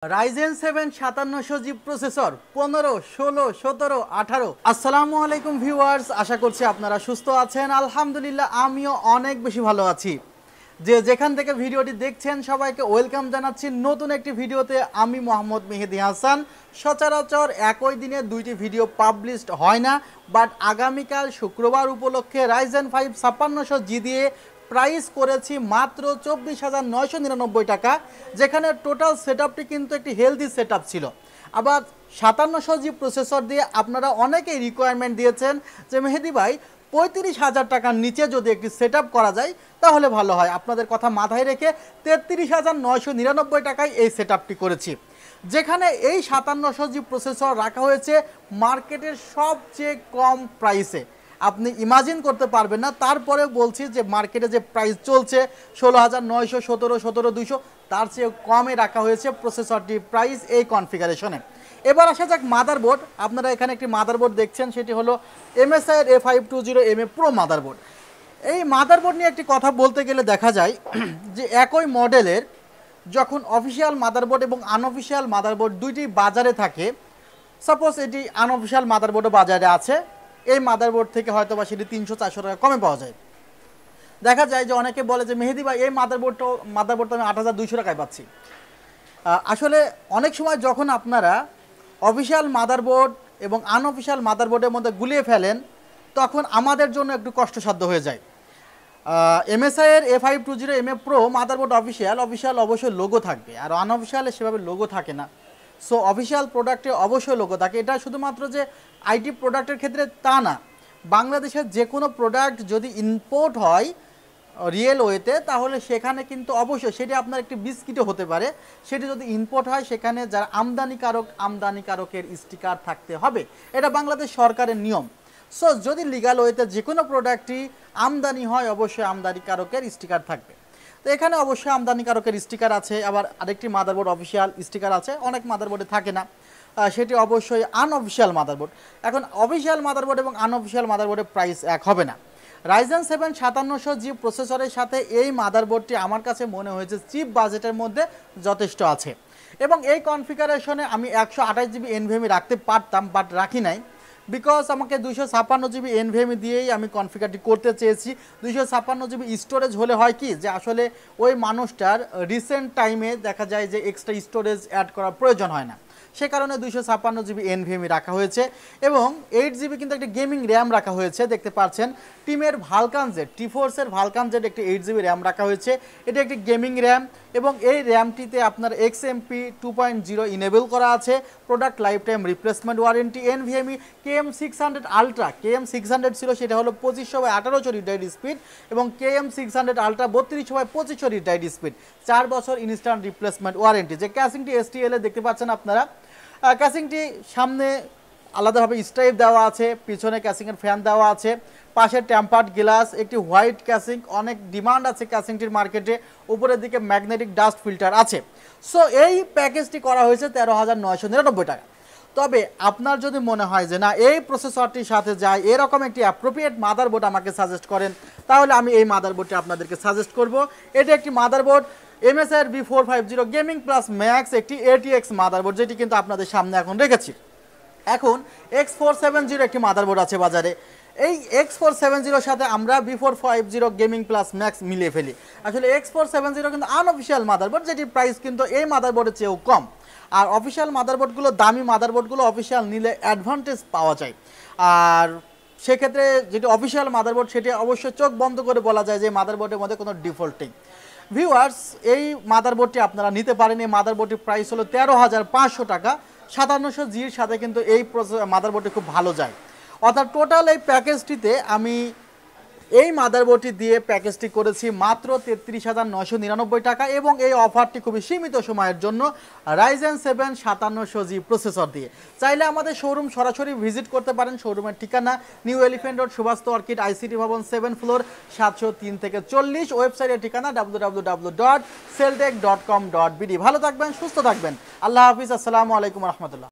Ryzen 7 5700G processor 15 16 17 18 আসসালামু আলাইকুম viewers, আশা করছি আপনারা সুস্থ আছেন। আলহামদুলিল্লাহ আমিও অনেক বেশি ভালো আছি। যেখান থেকে ভিডিওটি দেখছেন সবাইকে ওয়েলকাম জানাচ্ছি নতুন একটি ভিডিওতে। আমি মোহাম্মদ মেহেদি হাসান। সচরাচর একই দিনে দুইটি ভিডিও পাবলিশড হয় না, বাট আগামীকাল শুক্রবার উপলক্ষে Ryzen 5 5600G দিয়ে প্রাইস করেছি মাত্র 24,999 টাকা, যেখানে টোটাল সেটআপটি কিন্তু একটি হেলদি সেটআপ ছিল। আবার 5700G প্রসেসর দিয়ে আপনারা অনেকেই রিকোয়ারমেন্ট দিয়েছেন যে মেহেদি ভাই 35,000 টাকার নিচে যদি একটি সেটআপ করা যায় তাহলে ভালো হয়। আপনাদের কথা মাথায় রেখে 33,999 টাকায় এই সেটআপটি করেছি, যেখানে এই 5700G প্রসেসর রাখা হয়েছে মার্কেটের সবচেয়ে কম প্রাইসে। আপনি ইমাজিন করতে পারবেন না। তারপরে বলছি যে মার্কেটে যে প্রাইস চলছে 16,900 17,200 তার চেয়ে কমে রাখা হয়েছে প্রসেসরটি প্রাইস এই কনফিগারেশনে। এবার আসা যাক মাদারবোর্ড। আপনারা এখানে একটি মাদারবোর্ড দেখছেন, সেটি হলো MSI A520M-A PRO মাদারবোর্ড। এই মাদারবোর্ড নিয়ে একটি কথা বলতে গেলে দেখা যায় যে একই মডেলের যখন অফিসিয়াল মাদারবোর্ড এবং আনঅফিসিয়াল মাদারবোর্ড দুইটি বাজারে থাকে, সাপোজ এটি আনঅফিসিয়াল মাদারবোর্ডও বাজারে আছে, এই মাদারবোর্ড থেকে হয়তো বা সেটি 300-400 টাকা কমে পাওয়া যায়। দেখা যায় যে অনেকে বলে যে মেহেদি ভাই এই মাদারবোর্ডটা আমি 8,200 টাকায় পাচ্ছি। আসলে অনেক সময় যখন আপনারা অফিসিয়াল মাদারবোর্ড এবং আনঅফিসিয়াল মাদারবোর্ডের মধ্যে গুলিয়ে ফেলেন তখন আমাদের জন্য একটু কষ্টসাধ্য হয়ে যায়। MSI এর A520M-A PRO মাদারবোর্ড অফিসিয়াল অবশ্যই লোগো থাকবে, আর আনঅফিসিয়ালে সেভাবে লোগো থাকে না। সো অফিসিয়াল প্রোডাক্টে অবশ্যই লোগো থাকে। এটা শুধুমাত্র যে আইটি প্রোডাক্টের ক্ষেত্রে তা না, বাংলাদেশের যে কোনো প্রোডাক্ট যদি ইম্পোর্ট হয় রিয়েল ওয়েতে তাহলে সেখানে কিন্তু অবশ্যই সেটি আপনার একটি বিস্কিটও হতে পারে, সেটি যদি ইম্পোর্ট হয় সেখানে যারা আমদানিকারকের স্টিকার থাকতে হবে। এটা বাংলাদেশ সরকারের নিয়ম। সো যদি লিগাল ওয়েতে যে কোনো প্রোডাক্টই আমদানি হয় অবশ্যই আমদানিকারকের স্টিকার থাকবে। তো এখানে অবশ্যই আমদানিকারকের স্টিকার আছে। আবার আরেকটি মাদারবোর্ড অফিসিয়াল স্টিকার আছে, অনেক মাদারবোর্ডে থাকে না, সেটি অবশ্যই আনঅফিসিয়াল মাদারবোর্ড। এখন অফিসিয়াল মাদারবোর্ড এবং আনঅফিসিয়াল মাদারবোর্ডের প্রাইস এক হবে না। Ryzen 7 5700G প্রসেসরের সাথে এই মাদারবোর্ডটি আমার কাছে মনে হয়েছে চিপ বাজেটের মধ্যে যথেষ্ট আছে, এবং এই কনফিগারেশনে আমি 128GB NVMe রাখতে পারতাম, বাট রাখি নাই, বিকজ আমাকে 256GB NVMe দিয়েই আমি কনফিগারটি করতে চেয়েছি। 256GB স্টোরেজ হলে হয় কি যে আসলে ওই মানুষটার রিসেন্ট টাইমে দেখা যায় যে এক্সট্রা স্টোরেজ অ্যাড করার প্রয়োজন হয় না, সে কারণে 256GB NVMe রাখা হয়েছে। এবং 8GB কিন্তু একটা গেমিং র্যাম রাখা হয়েছে, দেখতে পাচ্ছেন টিমের ভালকান জেড, টিফোর্সের ভালকান জেড একটি 8GB র্যাম রাখা হয়েছে। এটা একটি গেমিং র্যাম এবং এই র্যামটিতে আপনার XMP 2.0 ইনেবল করা আছে। Product life time replacement warranty. NVMe KM600 ultra, KM600 ছিল সেটা হলো 25/1800 রিড রাইট স্পিড, এবং KM600 ultra 32/2500 read write speed, 4 বছর ইনস্ট্যান্ট রিপ্লেসমেন্ট ওয়ারেন্টি। যে ক্যাসিংটি STL এ দেখতে পাচ্ছেন আপনারা, ক্যাসিংটি সামনে আলাদাভাবে স্ট্রাইপ দেওয়া আছে, পিছনে ক্যাসিংয়ের ফ্যান দেওয়া আছে, পাশে টেম্পার্ড গ্লাস, একটি হোয়াইট ক্যাসিং, অনেক ডিমান্ড আছে ক্যাসিংটির মার্কেটে, উপরের দিকে ম্যাগনেটিক ডাস্ট ফিল্টার আছে। সো এই প্যাকেজটি করা হয়েছে 13,999 টাকা। তবে আপনার যদি মনে হয় যে না এই প্রসেসরটির সাথে যায় এরকম একটি অ্যাপ্রোপ্রিয়েট মাদারবোর্ড আমাকে সাজেস্ট করেন, তাহলে আমি এই মাদারবোর্ডটি আপনাদেরকে সাজেস্ট করব। এটি একটি motherboard MSI B450 gaming plus max, একটি ATX মাদারবোর্ড, যেটি কিন্তু আপনাদের সামনে এখন রেখেছি। এখন X470 একটি মাদারবোর্ড আছে বাজারে। এই X470 সাথে আমরা B450 গেমিং প্লাস ম্যাক্স মিলিয়ে ফেলি। আসলে X470 কিন্তু আনঅফিসিয়াল মাদারবোর্ড, যেটির প্রাইস কিন্তু এই মাদারবোর্ডের চেয়েও কম। আর অফিসিয়াল মাদারবোর্ডগুলো, দামি মাদারবোর্ডগুলো অফিসিয়াল নিলে অ্যাডভান্টেজ পাওয়া যায়। আর সেক্ষেত্রে যেটি অফিসিয়াল মাদারবোর্ড সেটি অবশ্যই চোখ বন্ধ করে বলা যায় যে মাদারবোর্ডের মধ্যে কোনো ডিফল্ট নেই। ভিউয়ার্স, এই মাদারবোর্ডটি আপনারা নিতে পারেন। এই মাদারবোর্ডটির প্রাইস হলো 13,500 টাকা। 5700Gর সাথে কিন্তু এই মাদারবোর্ডটি খুব ভালো যায়। অর্থাৎ টোটাল এই প্যাকেজটিতে আমি এই মাদারবোর্ডটি দিয়ে প্যাকেজটি করেছি মাত্র 33,999 টাকা, এবং এই অফারটি খুবই সীমিত সময়ের জন্য Ryzen 7 5700G প্রসেসর দিয়ে। চাইলে আমাদের শোরুম সরাসরি ভিজিট করতে পারেন। শোরুমের ঠিকানা new elephant road, Suvastu orchid, ICT ভবন 7 ফ্লোর, 703 থেকে 40। ওয়েবসাইটের ঠিকানা www.celltech.com.bd। ভালো থাকবেন, সুস্থ থাকবেন। আল্লাহ হাফিজ, আসসালামু আলাইকুম রহমতুল্লাহ।